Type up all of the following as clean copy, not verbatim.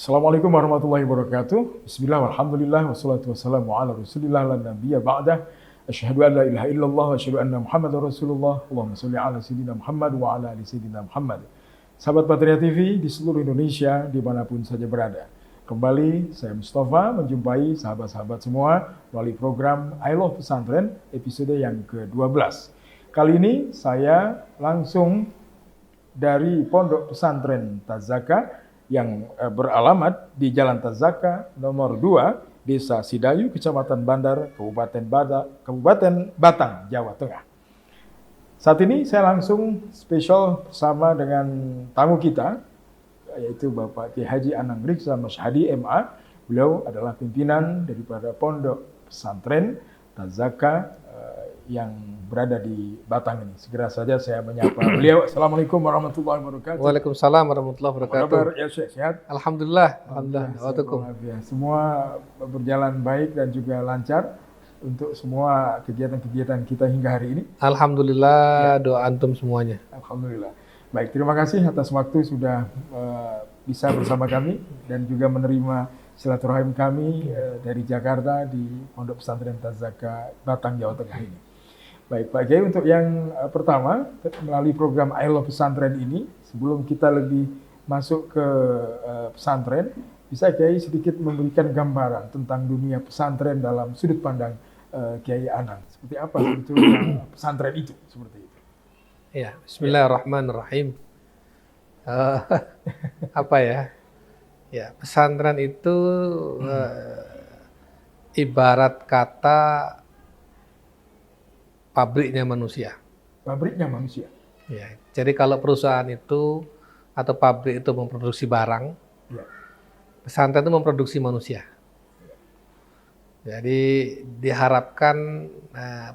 Assalamualaikum warahmatullahi wabarakatuh. Bismillah, walhamdulillah, wassalatu wassalamu ala rasulillah, la nabiyya ba'dah. Asyhadu an la ilaha illallah, wa asyhadu anna muhammadar rasulullah. Allahumma salli ala sayyidina Muhammad wa ala ali sayyidina Muhammad. Sahabat Patria TV di seluruh Indonesia, dimanapun saja berada. Kembali saya Mustafa menjumpai sahabat-sahabat semua melalui program I Love Pesantren episode yang ke-12. Kali ini saya langsung dari Pondok Pesantren Tazaka yang beralamat di Jalan Tazaka nomor 2, Desa Sidayu, Kecamatan Bandar, Kabupaten Batang, Jawa Tengah. Saat ini saya langsung spesial bersama dengan tamu kita, yaitu Bapak Kiai Haji Anang Riksa Masyhadi MA. Beliau adalah pimpinan daripada Pondok Pesantren Tazaka yang berada di Batang ini. Segera saja saya menyapa beliau. Assalamualaikum warahmatullahi wabarakatuh. Waalaikumsalam warahmatullahi wabarakatuh. Apa kabar ya Syekh? Sehat? Alhamdulillah. Semua berjalan baik dan juga lancar untuk semua kegiatan-kegiatan kita hingga hari ini. Alhamdulillah, doa antum semuanya. Alhamdulillah. Baik, terima kasih atas waktu sudah bisa bersama kami dan juga menerima silaturahim kami dari Jakarta di Pondok Pesantren Tazaka Batang, Jawa Tengah ini. Baik Pak Kiai, untuk yang pertama melalui program I Love Pesantren ini, sebelum kita lebih masuk ke pesantren, bisa Kiai sedikit memberikan gambaran tentang dunia pesantren dalam sudut pandang Kiai Anang. Seperti apa sebetulnya pesantren itu? Seperti itu. Ya, Bismillahirrahmanirrahim. Apa ya? Ya, pesantren itu ibarat kata pabriknya manusia. Pabriknya manusia. Ya, jadi kalau perusahaan itu atau pabrik itu memproduksi barang, Ya. pesantren itu memproduksi manusia. Jadi diharapkan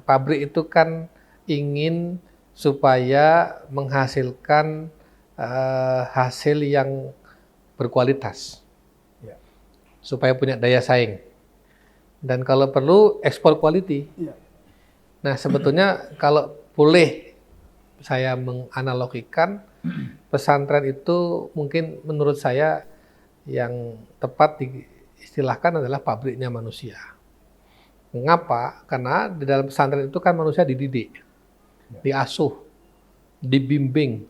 pabrik itu kan ingin supaya menghasilkan hasil yang berkualitas, Ya. supaya punya daya saing. Dan kalau perlu ekspor quality. Ya. Nah sebetulnya kalau boleh saya menganalogikan, pesantren itu mungkin menurut saya yang tepat diistilahkan adalah pabriknya manusia. Mengapa? Karena di dalam pesantren itu kan manusia dididik, diasuh, dibimbing,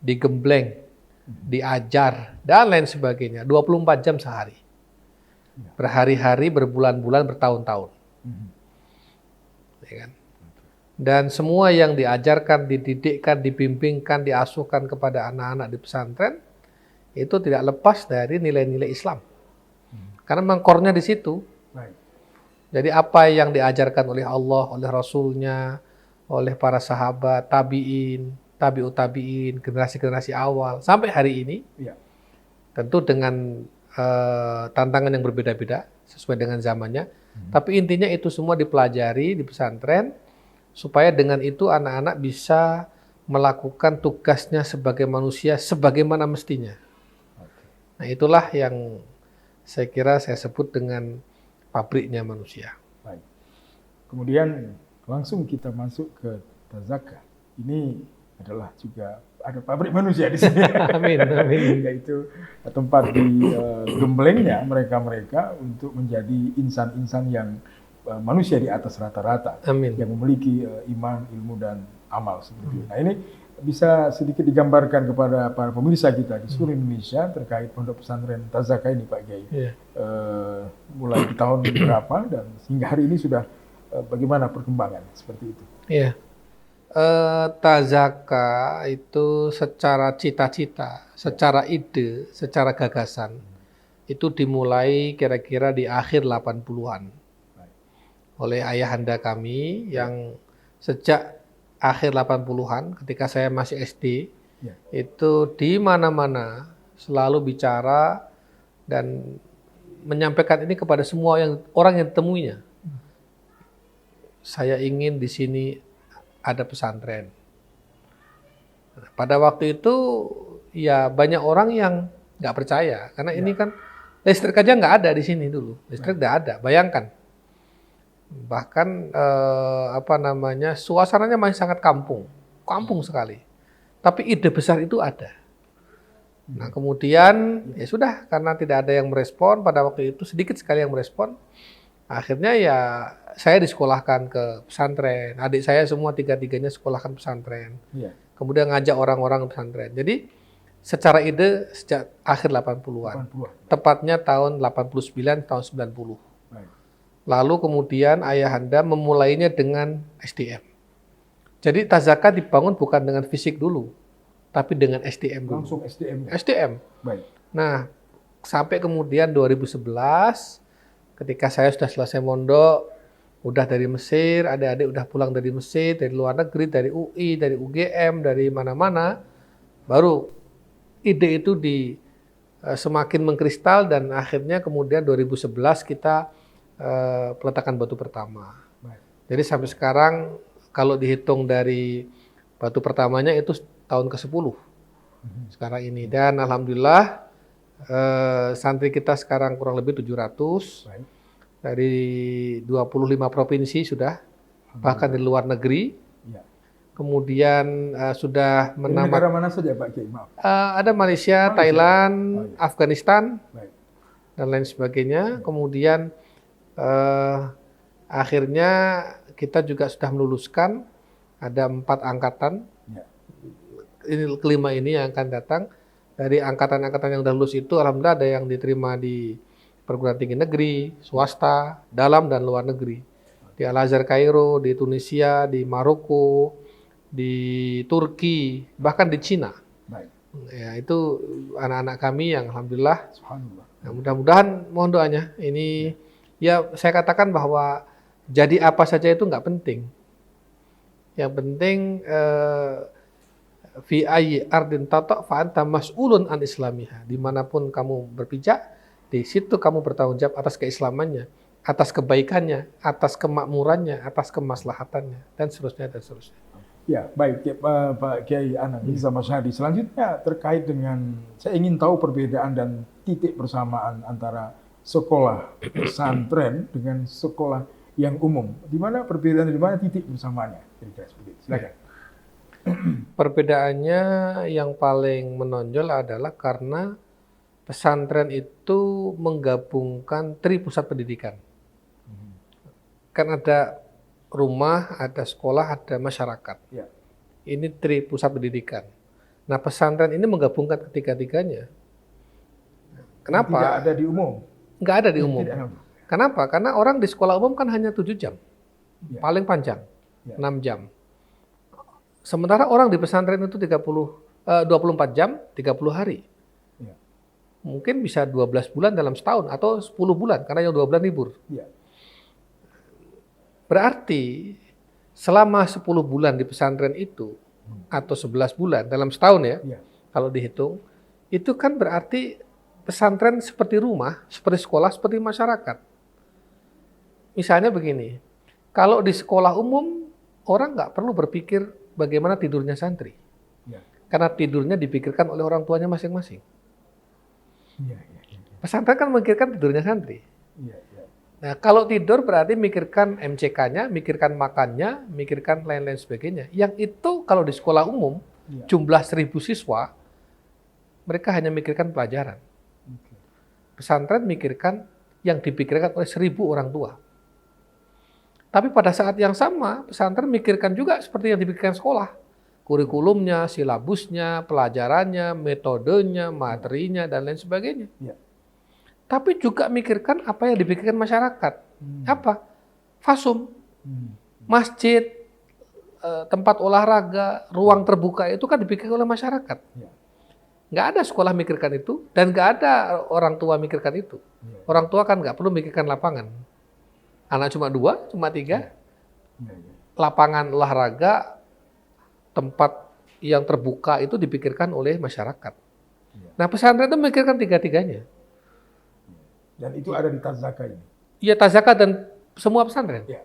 digembleng, diajar, dan lain sebagainya. 24 jam sehari. Berhari-hari, berbulan-bulan, bertahun-tahun. Ya kan? Dan semua yang diajarkan, dididikkan, dibimbingkan, diasuhkan kepada anak-anak di pesantren itu tidak lepas dari nilai-nilai Islam. Karena memang core-nya di situ. Jadi apa yang diajarkan oleh Allah, oleh Rasul-Nya, oleh para sahabat, tabi'in, tabi'ut tabi'in, generasi-generasi awal, sampai hari ini, tentu dengan tantangan yang berbeda-beda, sesuai dengan zamannya. Tapi intinya itu semua dipelajari di pesantren, supaya dengan itu anak-anak bisa melakukan tugasnya sebagai manusia sebagaimana mestinya. Nah itulah yang saya kira saya sebut dengan pabriknya manusia. Baik. Kemudian langsung kita masuk ke Tazaka. Ini adalah juga ada pabrik manusia di sini. Amin, amin. Yaitu tempat digemblengnya mereka-mereka untuk menjadi insan-insan yang manusia di atas rata-rata. Amin. Yang memiliki iman, ilmu, dan amal seperti itu. Nah ini bisa sedikit digambarkan kepada para pemirsa kita di seluruh Indonesia terkait Pondok Pesantren Tazaka ini Pak Kiai. Mulai di tahun berapa dan hingga hari ini sudah bagaimana perkembangan seperti itu? Iya. Tazaka itu secara cita-cita, secara ide, secara gagasan itu dimulai kira-kira di akhir 80-an oleh ayahanda kami yang sejak akhir 80-an ketika saya masih SD itu di mana-mana selalu bicara dan menyampaikan ini kepada semua orang yang ditemuinya. Saya ingin di sini ada pesantren. Pada waktu itu ya banyak orang yang nggak percaya karena ini kan listrik aja nggak ada di sini dulu, listrik nggak ada. Bayangkan, bahkan suasananya masih sangat kampung sekali. Tapi ide besar itu ada. Nah, kemudian ya sudah, karena tidak ada yang merespon pada waktu itu, sedikit sekali yang merespon. Akhirnya ya saya disekolahkan ke pesantren. Adik saya semua tiga-tiganya sekolahkan pesantren. Iya. Kemudian ngajak orang-orang ke pesantren. Jadi secara ide sejak akhir 80-an. 80-an. Tepatnya tahun 89, tahun 90. Baik. Lalu kemudian ayahanda memulainya dengan SDM. Jadi Tazaka dibangun bukan dengan fisik dulu, tapi dengan SDM dulu. Langsung SDM. SDM. Baik. Nah, sampai kemudian 2011, ketika saya sudah selesai mondok, udah dari Mesir, adik-adik udah pulang dari Mesir, dari luar negeri, dari UI, dari UGM, dari mana-mana, baru ide itu semakin mengkristal dan akhirnya kemudian 2011 kita peletakan batu pertama. Baik. Jadi sampai sekarang kalau dihitung dari batu pertamanya itu tahun ke-10 sekarang ini. Dan alhamdulillah santri kita sekarang kurang lebih 700. Baik. Dari 25 provinsi sudah, bahkan di luar negeri. Ya. Kemudian sudah Dari menamat. negara mana saja Pak Kiai? Maaf. Ada Malaysia, Malaysia. Thailand, Oh, iya. Afghanistan, Baik. dan lain sebagainya. Kemudian akhirnya kita juga sudah meluluskan ada 4 angkatan. Ya. Ini kelima ini yang akan datang. Dari angkatan-angkatan yang sudah lulus itu, alhamdulillah ada yang diterima di perguruan tinggi negeri, swasta, dalam dan luar negeri. Di Al-Azhar Kairo, di Tunisia, di Maroko, di Turki, bahkan di Cina. Baik. Ya, itu anak-anak kami yang alhamdulillah. Subhanallah. Nah, mudah-mudahan mohon doanya. Ini ya saya katakan bahwa jadi apa saja itu nggak penting. Yang penting fi ayyi ardin tata' fa anta mas'ulun an islamiha. Dimanapun kamu berpijak, di situ kamu bertanggung jawab atas keislamannya, atas kebaikannya, atas kemakmurannya, atas kemaslahatannya, dan seterusnya dan seterusnya. Ya, baik Pak Kiai Anand Mas Hadi. Selanjutnya terkait dengan, saya ingin tahu perbedaan dan titik persamaan antara sekolah pesantren dengan sekolah yang umum. Di mana perbedaan, di mana titik persamaannya? Kira-kira seperti itu. Silakan. Perbedaannya yang paling menonjol adalah karena pesantren itu menggabungkan pusat pendidikan. Kan ada rumah, ada sekolah, ada masyarakat. Ya. Ini pusat pendidikan. Nah, pesantren ini menggabungkan ketiga-tiganya. Kenapa? Tidak ada di umum. Nggak ada di umum. Tidak ada. Kenapa? Karena orang di sekolah umum kan hanya 7 jam. Ya. Paling panjang, Ya. 6 jam. Sementara orang di pesantren itu 24 jam, 30 hari. Ya. Mungkin bisa 12 bulan dalam setahun atau 10 bulan karena yang 2 bulan libur. Ya. Berarti selama 10 bulan di pesantren itu atau 11 bulan dalam setahun ya, Ya. kalau dihitung, itu kan berarti pesantren seperti rumah, seperti sekolah, seperti masyarakat. Misalnya begini, kalau di sekolah umum orang nggak perlu berpikir bagaimana tidurnya santri. Ya. Karena tidurnya dipikirkan oleh orang tuanya masing-masing. Ya. Ya. Ya. Pesantren kan memikirkan tidurnya santri. Ya. Ya. Nah, kalau tidur berarti mikirkan MCK-nya, mikirkan makannya, mikirkan lain-lain sebagainya. Yang itu kalau di sekolah umum, Ya. jumlah 1000 siswa, mereka hanya mikirkan pelajaran. Oke. Pesantren mikirkan yang dipikirkan oleh 1000 orang tua. Tapi pada saat yang sama, pesantren mikirkan juga seperti yang dipikirkan sekolah. Kurikulumnya, silabusnya, pelajarannya, metodenya, materinya, dan lain sebagainya. Ya. Tapi juga mikirkan apa yang dipikirkan masyarakat. Apa? Fasum, masjid, tempat olahraga, ruang terbuka itu kan dipikirkan oleh masyarakat. Ya. Nggak ada sekolah mikirkan itu, dan nggak ada orang tua mikirkan itu. Ya. Orang tua kan nggak perlu mikirkan lapangan. Anak cuma 2, cuma 3. Ya. Ya. Lapangan olahraga, tempat yang terbuka itu dipikirkan oleh masyarakat. Ya. Nah, pesantren itu memikirkan tiga-tiganya. Dan itu ada di Tazaka ini. Iya, Tazaka dan semua pesantren. Ya.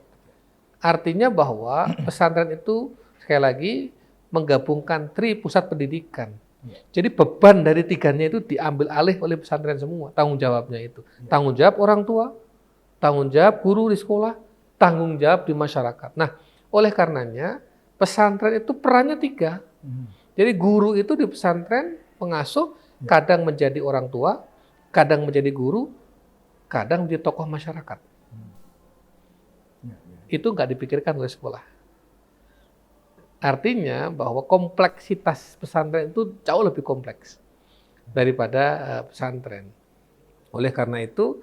Artinya bahwa pesantren itu sekali lagi menggabungkan pusat pendidikan. Ya. Jadi beban dari tiganya itu diambil alih oleh pesantren semua, tanggung jawabnya itu. Ya. Tanggung jawab orang tua, tanggung jawab guru di sekolah, tanggung jawab di masyarakat. Nah, oleh karenanya pesantren itu perannya 3. Jadi guru itu di pesantren, pengasuh, kadang menjadi orang tua, kadang menjadi guru, kadang menjadi tokoh masyarakat. Ya, ya. Itu nggak dipikirkan oleh sekolah. Artinya bahwa kompleksitas pesantren itu jauh lebih kompleks daripada pesantren. Oleh karena itu,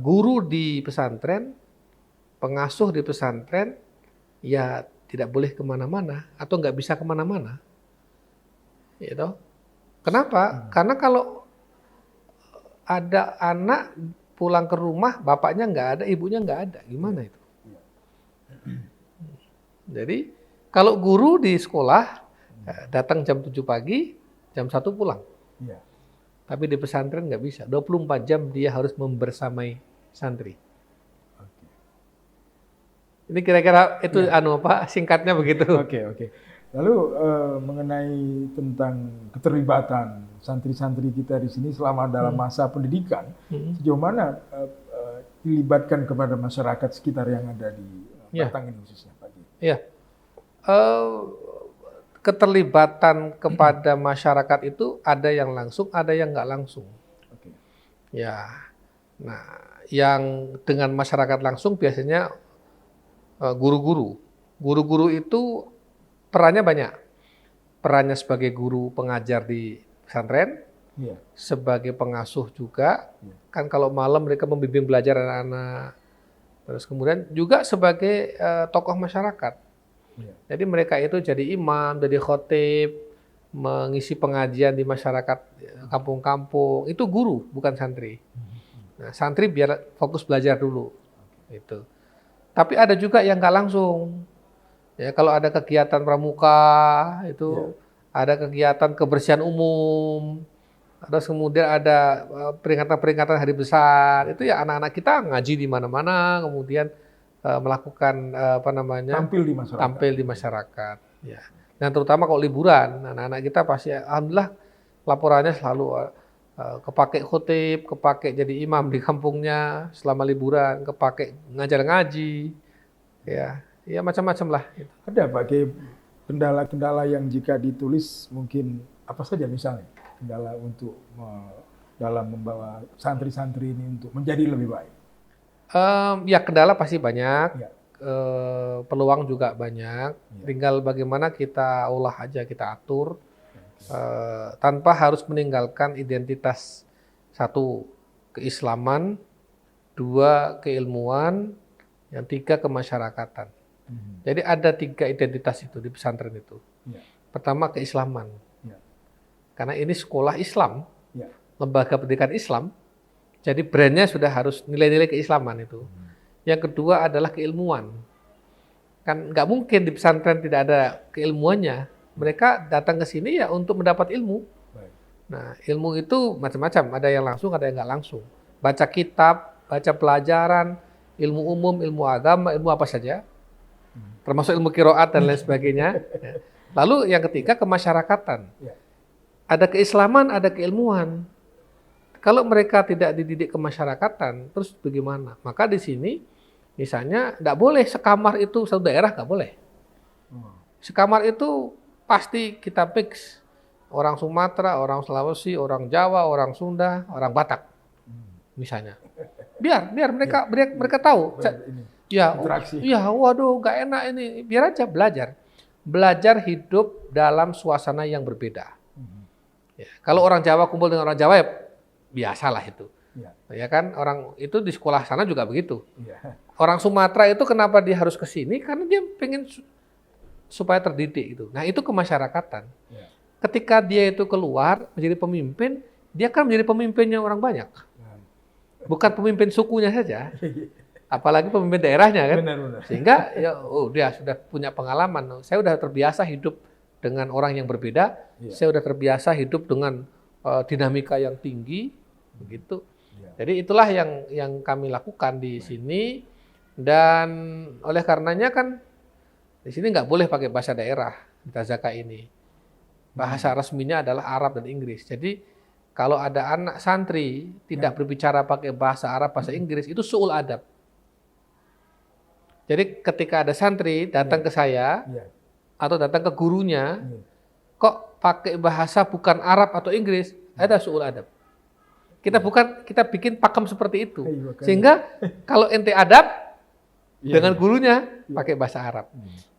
guru di pesantren, pengasuh di pesantren, ya tidak boleh kemana-mana atau nggak bisa kemana-mana. Gitu. Kenapa? Karena kalau ada anak pulang ke rumah, bapaknya nggak ada, ibunya nggak ada, gimana itu? Jadi kalau guru di sekolah datang jam 7 pagi, jam 1 pulang. Ya. Tapi di pesantren nggak bisa. 24 jam dia harus membersamai santri. Oke. Ini kira-kira itu singkatnya begitu. Oke. Lalu mengenai tentang keterlibatan santri-santri kita di sini selama dalam masa pendidikan, sejauh mana dilibatkan kepada masyarakat sekitar yang ada di Batang ini khususnya, Pak Kiai? Ya, keterlibatan kepada masyarakat itu ada yang langsung, ada yang nggak langsung. Oke. Ya, nah, yang dengan masyarakat langsung biasanya guru-guru. Guru-guru itu perannya banyak. Perannya sebagai guru pengajar di pesantren, sebagai pengasuh juga. Kan kalau malam mereka membimbing belajar anak-anak. Terus kemudian juga sebagai tokoh masyarakat. Jadi mereka itu jadi imam, jadi khotib, mengisi pengajian di masyarakat kampung-kampung. Itu guru, bukan santri. Nah, santri biar fokus belajar dulu. Itu. Tapi ada juga yang nggak langsung. Ya, kalau ada kegiatan pramuka, itu ada kegiatan kebersihan umum, terus kemudian ada peringatan-peringatan hari besar, itu ya anak-anak kita ngaji di mana-mana, kemudian melakukan tampil di masyarakat. Ya. Dan terutama kalau liburan, anak-anak kita pasti, alhamdulillah laporannya selalu kepake khotib, kepake jadi imam di kampungnya selama liburan, kepake ngajar ngaji, ya macam-macam lah. Ada Pak Kiai kendala-kendala yang jika ditulis mungkin apa saja misalnya kendala untuk dalam membawa santri-santri ini untuk menjadi lebih baik? Ya kendala pasti banyak, peluang juga banyak. Tinggal bagaimana kita olah aja, kita atur, tanpa harus meninggalkan identitas. 1, keislaman, 2, keilmuan, yang 3, kemasyarakatan. Jadi ada 3 identitas itu di pesantren itu. Pertama, keislaman. Karena ini sekolah Islam, lembaga pendidikan Islam, jadi brandnya sudah harus nilai-nilai keislaman itu. Yang kedua adalah keilmuan. Kan nggak mungkin di pesantren tidak ada keilmuannya. Mereka datang ke sini ya untuk mendapat ilmu. Nah, ilmu itu macam-macam. Ada yang langsung, ada yang nggak langsung. Baca kitab, baca pelajaran, ilmu umum, ilmu agama, ilmu apa saja. Termasuk ilmu qiraat dan lain sebagainya. Lalu yang ketiga, kemasyarakatan. Ada keislaman, ada keilmuan. Kalau mereka tidak dididik kemasyarakatan, terus bagaimana? Maka di sini, misalnya, tidak boleh sekamar itu satu daerah, nggak boleh. Sekamar itu pasti kita fix. Orang Sumatera, orang Sulawesi, orang Jawa, orang Sunda, orang Batak, misalnya. Biar mereka tahu. Ya, waduh, nggak enak ini. Biar aja belajar hidup dalam suasana yang berbeda. Ya, kalau orang Jawa kumpul dengan orang Jawa ya biasalah itu. Ya kan, orang itu di sekolah sana juga begitu. Orang Sumatera itu kenapa dia harus ke sini? Karena dia pengen supaya terdidik itu. Nah, itu kemasyarakatan. Ketika dia itu keluar menjadi pemimpin, dia kan menjadi pemimpinnya orang banyak. Bukan pemimpin sukunya saja. Apalagi pemimpin daerahnya kan. Benar. Sehingga dia sudah punya pengalaman. Saya sudah terbiasa hidup dengan orang yang berbeda. Saya sudah terbiasa hidup dengan dinamika yang tinggi, begitu. Jadi itulah yang kami lakukan di sini. Dan oleh karenanya kan di sini nggak boleh pakai bahasa daerah di Tazaka ini. Bahasa resminya adalah Arab dan Inggris. Jadi kalau ada anak santri tidak berbicara pakai bahasa Arab, bahasa Inggris, itu su'ul adab. Jadi ketika ada santri datang ke saya atau datang ke gurunya, kok pakai bahasa bukan Arab atau Inggris, Ada su'ul adab. Kita bikin pakem seperti itu. Makanya. Sehingga kalau ente adab Iya, dengan iya. gurunya pakai bahasa Arab.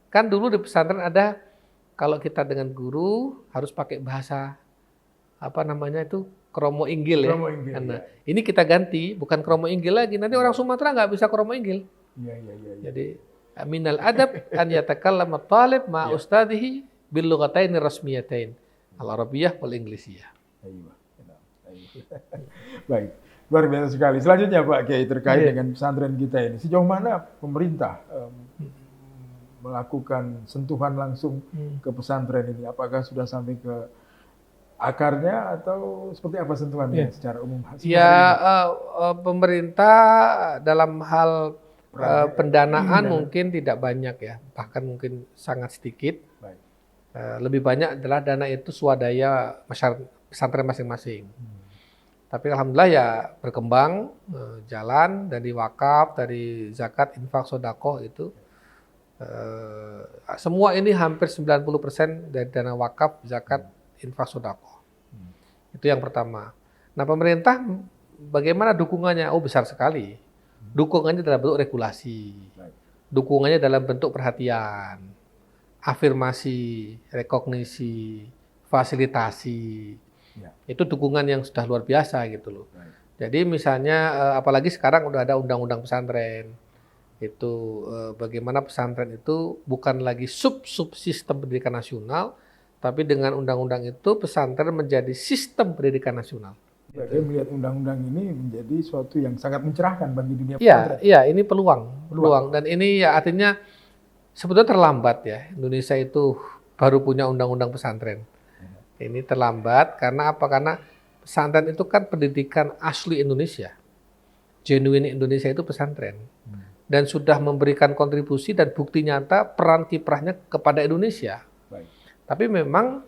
Kan dulu di pesantren ada kalau kita dengan guru harus pakai bahasa apa namanya itu kromo inggil ya. Kromo inggil, Nah, ya. ini kita ganti bukan kromo inggil lagi. Nanti orang Sumatera nggak bisa kromo inggil. Iya, iya, iya. Jadi minal adab an yatakallama talib ma Iya. ustadihi bil lughataini rasmiyatain al-arabiyyah wal inggrisiyah. Ayo. Baik, luar biasa sekali. Selanjutnya Pak Kiai terkait Iya. dengan pesantren kita ini, sejauh mana pemerintah melakukan sentuhan langsung ke pesantren ini? Apakah sudah sampai ke akarnya atau seperti apa sentuhannya Iya. secara umum? Ya, pemerintah dalam hal Perannya, pendanaan dana. mungkin tidak banyak ya, bahkan mungkin sangat sedikit. Baik. Lebih banyak adalah dana itu swadaya masyarakat pesantren masing-masing. Tapi alhamdulillah ya berkembang, jalan dari wakaf, dari zakat, infak, sedekah itu. Semua ini hampir 90% dari dana wakaf, zakat, infak, sedekah. Itu yang pertama. Nah, pemerintah bagaimana dukungannya? Oh, besar sekali. Dukungannya dalam bentuk regulasi. Baik. Dukungannya dalam bentuk perhatian, afirmasi, rekognisi, fasilitasi. Ya. Itu dukungan yang sudah luar biasa gitu loh. Baik. Jadi misalnya apalagi sekarang udah ada undang-undang pesantren. Itu bagaimana pesantren itu bukan lagi subsistem pendidikan nasional, tapi dengan undang-undang itu pesantren menjadi sistem pendidikan nasional. Saya melihat undang-undang ini menjadi suatu yang sangat mencerahkan bagi dunia Iya, pesantren. iya, ini peluang. Dan ini ya artinya sebetulnya terlambat ya. Indonesia itu baru punya undang-undang pesantren. Ini terlambat karena apa? Karena pesantren itu kan pendidikan asli Indonesia. Genuine Indonesia itu pesantren. Dan sudah memberikan kontribusi dan bukti nyata peran kiprahnya kepada Indonesia. Baik. Tapi memang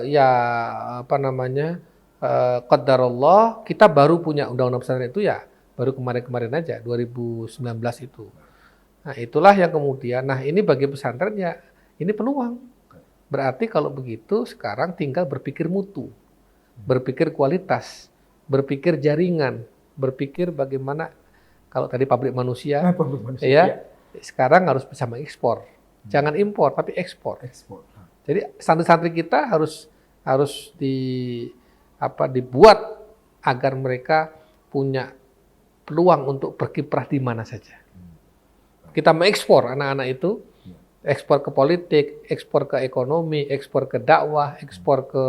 ya apa namanya? Qadarullah kita baru punya undang-undang pesantren itu ya baru kemarin-kemarin aja 2019 itu. Nah, itulah yang kemudian ini bagi pesantren ya ini peluang. Berarti kalau begitu sekarang tinggal berpikir mutu, berpikir kualitas, berpikir jaringan, berpikir bagaimana kalau tadi pabrik manusia, Pabrik manusia, ya, ya. sekarang harus bisa mengekspor. Jangan impor tapi ekspor. Ekspor. Jadi santri-santri kita harus dibuat agar mereka punya peluang untuk berkiprah di mana saja. Kita mengekspor anak-anak itu, ekspor ke politik, ekspor ke ekonomi, ekspor ke dakwah, ekspor ke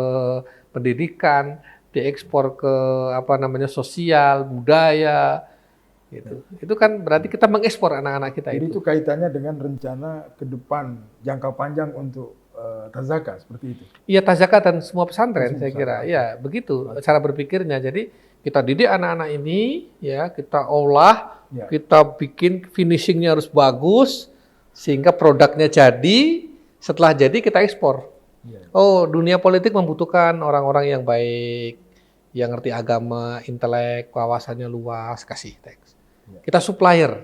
pendidikan, diekspor ke sosial, budaya, gitu. Itu kan berarti kita mengekspor anak-anak kita Jadi itu. itu kaitannya dengan rencana ke depan jangka panjang untuk Tazaka seperti itu. Iya, Tazaka dan semua pesantren Semua saya kira. pesantren. Ya, begitu cara berpikirnya. Jadi kita didik anak-anak ini, ya kita olah, Ya. kita bikin finishingnya harus bagus, sehingga produknya jadi. Setelah jadi kita ekspor. Ya. Oh, dunia politik membutuhkan orang-orang yang baik, yang ngerti agama, intelek, wawasannya luas, kasih teks. Ya. Kita supplier,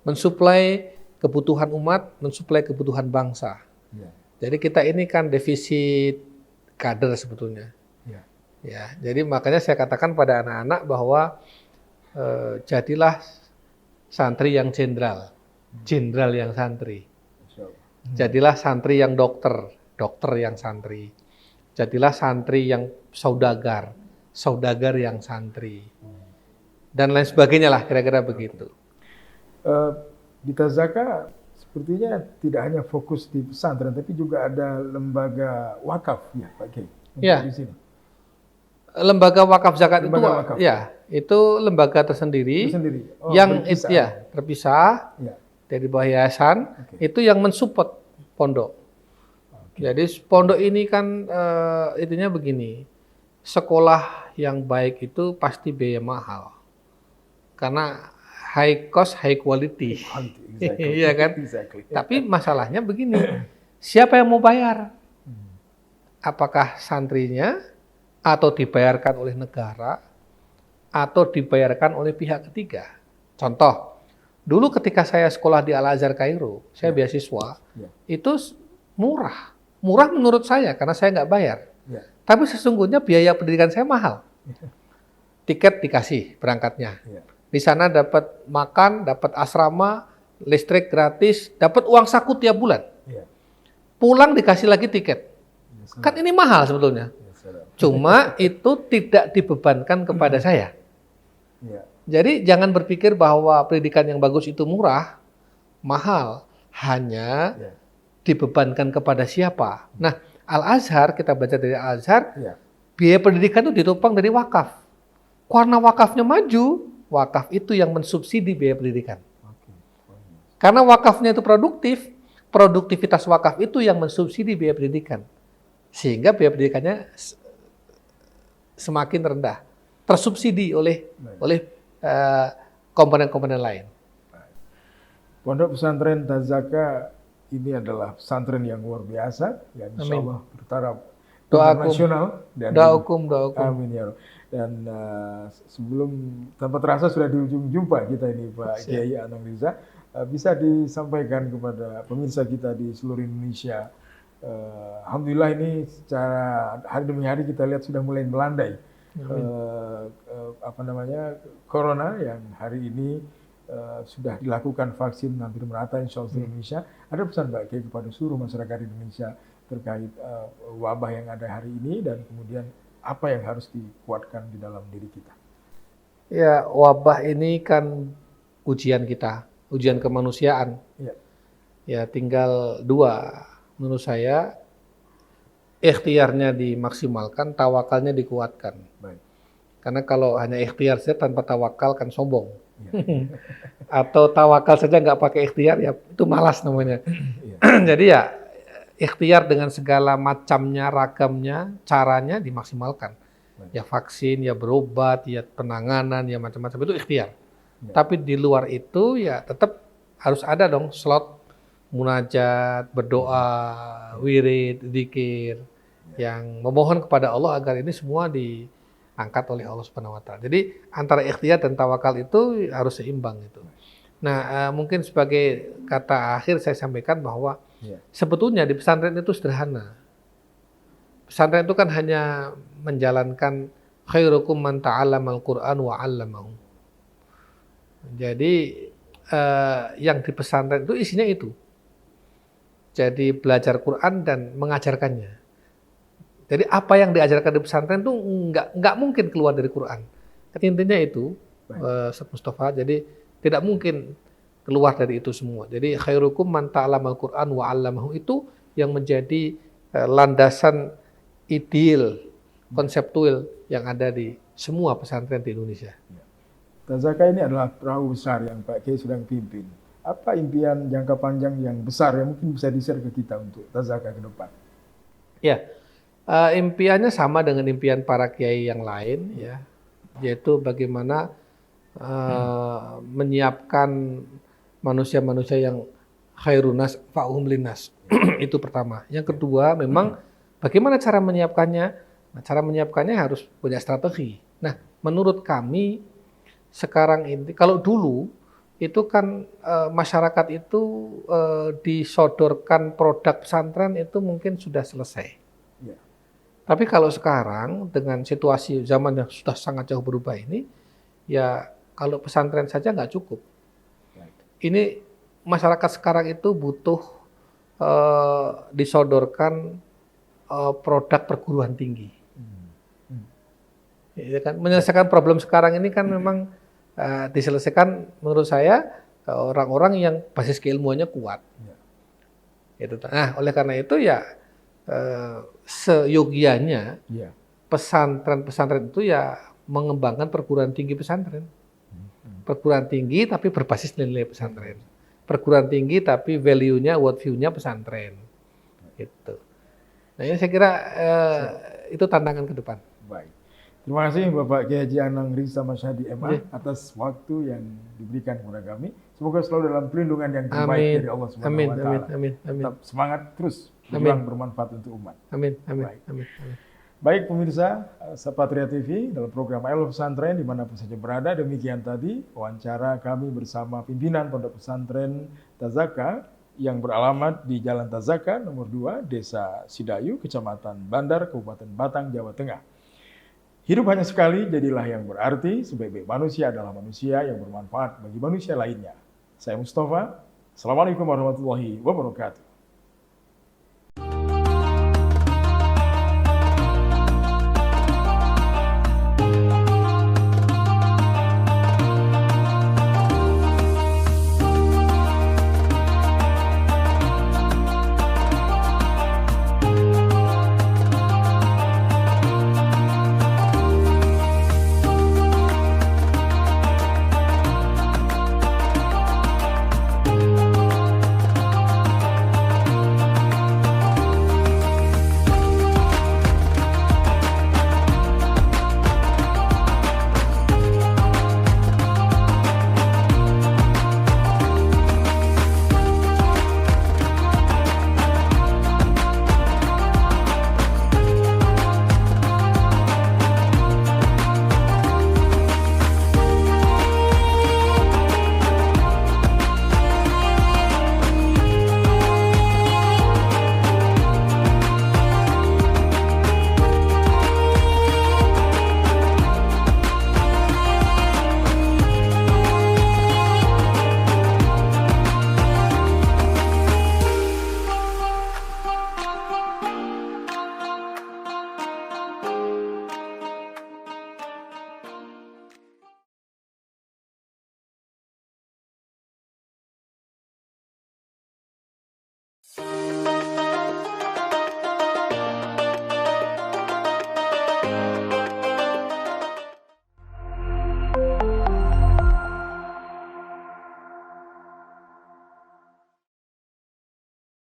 mensuplai kebutuhan umat, mensuplai kebutuhan bangsa. Ya. Jadi kita ini kan defisit kader sebetulnya. Ya. Ya, jadi makanya saya katakan pada anak-anak bahwa jadilah santri yang jenderal, jenderal yang santri. Insya Allah. Jadilah santri yang dokter, dokter yang santri. Jadilah santri yang saudagar, saudagar yang santri. Dan lain sebagainya lah, kira-kira begitu. Di Tazaka sepertinya tidak hanya fokus di pesantren, tapi juga ada lembaga wakaf ya Pak Kiai. Ya. Di sini. Lembaga wakaf zakat Lembaga itu wakaf. ya, itu lembaga tersendiri Itu sendiri. Oh, yang berpisah. terpisah Ya. dari bawah yayasan. Oke. Itu yang mensupport pondok. Jadi pondok ini kan intinya begini, sekolah yang baik itu pasti biaya mahal, karena high cost high quality. Exactly. Iya kan? Exactly. Tapi masalahnya begini, siapa yang mau bayar? Apakah santrinya, atau dibayarkan oleh negara, atau dibayarkan oleh pihak ketiga? Contoh, dulu ketika saya sekolah di Al-Azhar Kairo, saya beasiswa, Ya. itu murah. Murah menurut saya, karena saya nggak bayar. Ya. Tapi sesungguhnya biaya pendidikan saya mahal. Tiket dikasih berangkatnya. Iya. Di sana dapat makan, dapat asrama, listrik gratis, dapat uang saku tiap bulan. Iya. Pulang dikasih lagi tiket. Iya, Kan ini mahal sebetulnya. Iya, saudara. Cuma itu tidak dibebankan kepada saya. Iya. Jadi jangan berpikir bahwa pendidikan yang bagus itu murah, mahal. Hanya Iya. dibebankan kepada siapa. Nah, Al-Azhar, kita baca dari Al-Azhar, Iya. biaya pendidikan itu ditopang dari wakaf. Karena wakafnya maju, wakaf itu yang mensubsidi biaya pendidikan. Oke. Karena wakafnya itu produktif, produktivitas wakaf itu yang mensubsidi biaya pendidikan. Sehingga biaya pendidikannya semakin rendah, tersubsidi oleh komponen-komponen lain. Pondok pesantren Tazaka ini adalah pesantren yang luar biasa, yang insya Amin. Allah bertaraf Doakum. internasional. Dan Doakum. amin ya Rabb. Dan sebelum tanpa terasa sudah di ujung jumpa kita ini Pak Siap. Kiai Anang Riza, bisa disampaikan kepada pemirsa kita di seluruh Indonesia. Alhamdulillah ini secara hari demi hari kita lihat sudah mulai melandai. Corona yang hari ini sudah dilakukan vaksin hampir merata insya Allah di Indonesia. Ada pesan Pak Kiai kepada seluruh masyarakat Indonesia terkait wabah yang ada hari ini dan kemudian apa yang harus dikuatkan di dalam diri kita? Ya, wabah ini kan ujian kita, ujian kemanusiaan. Ya. Ya, tinggal dua. Menurut saya, ikhtiarnya dimaksimalkan, tawakalnya dikuatkan. Baik. Karena kalau hanya ikhtiar saja tanpa tawakal kan sombong. Ya. Atau tawakal saja nggak pakai ikhtiar, ya itu malas namanya. Ya. Jadi ya, ikhtiar dengan segala macamnya, ragamnya, caranya dimaksimalkan. Baik. Ya vaksin, ya berobat, ya penanganan, ya macam-macam itu ikhtiar. Ya. Tapi di luar itu ya tetap harus ada dong slot munajat, berdoa, wirid, zikir yang memohon kepada Allah agar ini semua diangkat oleh Allah Subhanahu wa taala. Jadi antara ikhtiar dan tawakal itu harus seimbang itu. Nah, mungkin sebagai kata akhir saya sampaikan bahwa sebetulnya di pesantren itu sederhana. Pesantren itu kan hanya menjalankan khairukum man ta'allamal Qur'an wa 'allamahu. Jadi yang di pesantren itu isinya itu. Jadi belajar Quran dan mengajarkannya. Jadi apa yang diajarkan di pesantren itu nggak mungkin keluar dari Quran. Intinya itu, Ustaz Mustafa. Jadi tidak mungkin keluar dari itu semua. Jadi khairukum man ta'allamal Qur'an wa 'allamahu itu yang menjadi landasan ideal, konseptual yang ada di semua pesantren di Indonesia. Tazaka ini adalah perahu besar yang Pak Kiai sedang pimpin. Apa impian jangka panjang yang besar yang mungkin bisa di-share ke kita untuk Tazaka ke depan? Ya, impiannya sama dengan impian para kiai yang lain, ya, yaitu bagaimana menyiapkan manusia-manusia yang khairunas fa'hum linnas. Itu pertama. Yang kedua, memang bagaimana cara menyiapkannya? Nah, cara menyiapkannya harus punya strategi. Nah, menurut kami sekarang ini, kalau dulu itu kan masyarakat itu disodorkan produk pesantren itu mungkin sudah selesai. Ya. Tapi kalau sekarang dengan situasi zaman yang sudah sangat jauh berubah ini, ya kalau pesantren saja nggak cukup. Ini masyarakat sekarang itu butuh disodorkan produk perguruan tinggi. Ya kan? Menyelesaikan problem sekarang ini kan memang diselesaikan menurut saya orang-orang yang basis keilmuannya kuat. Gitu. Nah, oleh karena itu ya seyogianya pesantren-pesantren itu ya mengembangkan perguruan tinggi pesantren. Perguruan tinggi tapi berbasis nilai pesantren. Perguruan tinggi tapi value-nya, world view-nya pesantren. Gitu. Nah, ini saya kira itu tantangan ke depan. Baik. Terima kasih Bapak Kiai Haji Anang Riza Masyhadi MA atas waktu yang diberikan kepada kami. Semoga selalu dalam perlindungan yang terbaik dari Allah Subhanahu wa taala. Amin. Tetap semangat terus berjuang bermanfaat untuk umat. Amin. Baik pemirsa Sapatria TV dalam program Elo Pesantren dimanapun saja berada, demikian tadi wawancara kami bersama pimpinan Pondok Pesantren Tazaka yang beralamat di Jalan Tazaka nomor 2, Desa Sidayu, Kecamatan Bandar, Kabupaten Batang, Jawa Tengah. Hidup hanya sekali, jadilah yang berarti. Sebaik-baik manusia adalah manusia yang bermanfaat bagi manusia lainnya. Saya Mustafa. Assalamualaikum warahmatullahi wabarakatuh.